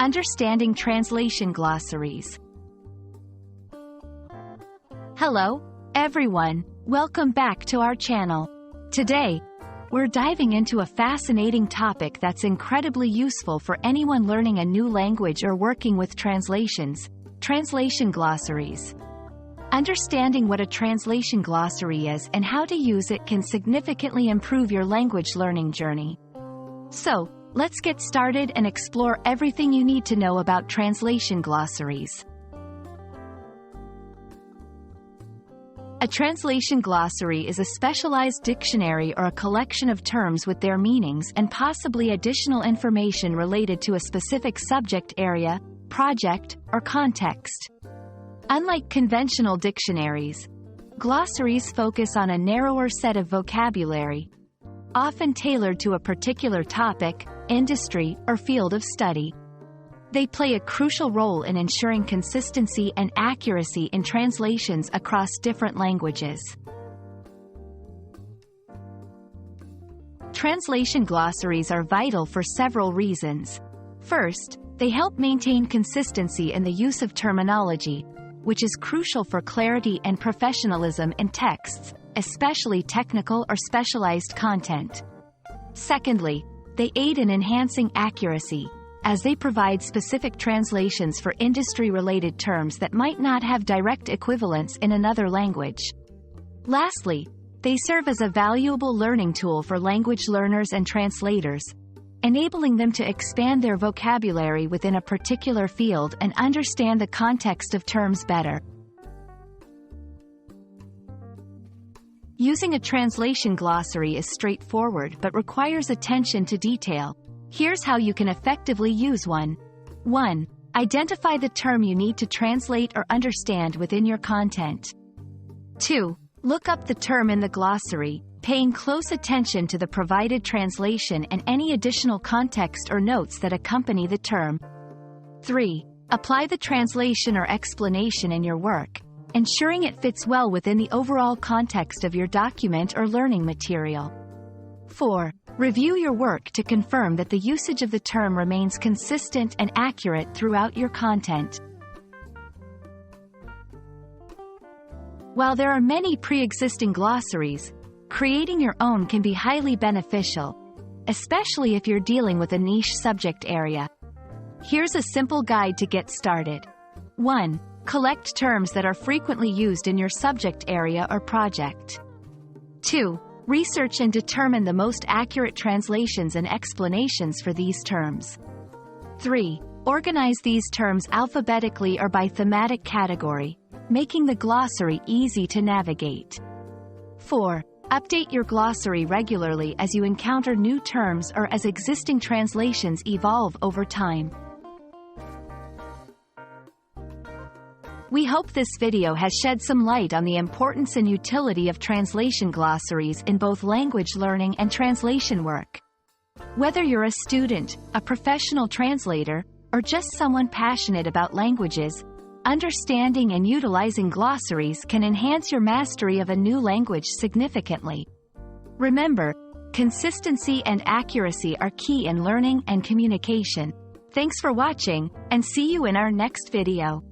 Understanding Translation Glossaries. Hello, everyone. Welcome back to our channel. Today, we're diving into a fascinating topic that's incredibly useful for anyone learning a new language or working with translations: translation glossaries. Understanding what a translation glossary is and how to use it can significantly improve your language learning journey. So, let's get started and explore everything you need to know about translation glossaries. A translation glossary is a specialized dictionary or a collection of terms with their meanings and possibly additional information related to a specific subject area, project, or context. Unlike conventional dictionaries, glossaries focus on a narrower set of vocabulary, often tailored to a particular topic, industry, or field of study. They play a crucial role in ensuring consistency and accuracy in translations across different languages. Translation glossaries are vital for several reasons. First, they help maintain consistency in the use of terminology, which is crucial for clarity and professionalism in texts, especially technical or specialized content. Secondly, they aid in enhancing accuracy, as they provide specific translations for industry-related terms that might not have direct equivalents in another language. Lastly, they serve as a valuable learning tool for language learners and translators, enabling them to expand their vocabulary within a particular field and understand the context of terms better. Using a translation glossary is straightforward but requires attention to detail. Here's how you can effectively use one. 1. Identify the term you need to translate or understand within your content. 2. Look up the term in the glossary, paying close attention to the provided translation and any additional context or notes that accompany the term. 3. Apply the translation or explanation in your work, ensuring it fits well within the overall context of your document or learning material. 4. Review your work to confirm that the usage of the term remains consistent and accurate throughout your content. While there are many pre-existing glossaries, creating your own can be highly beneficial, especially if you're dealing with a niche subject area. Here's a simple guide to get started. 1. Collect terms that are frequently used in your subject area or project. 2. Research and determine the most accurate translations and explanations for these terms. 3. Organize these terms alphabetically or by thematic category, making the glossary easy to navigate. 4. Update your glossary regularly as you encounter new terms or as existing translations evolve over time. We hope this video has shed some light on the importance and utility of translation glossaries in both language learning and translation work. Whether you're a student, a professional translator, or just someone passionate about languages, understanding and utilizing glossaries can enhance your mastery of a new language significantly. Remember, consistency and accuracy are key in learning and communication. Thanks for watching, and see you in our next video.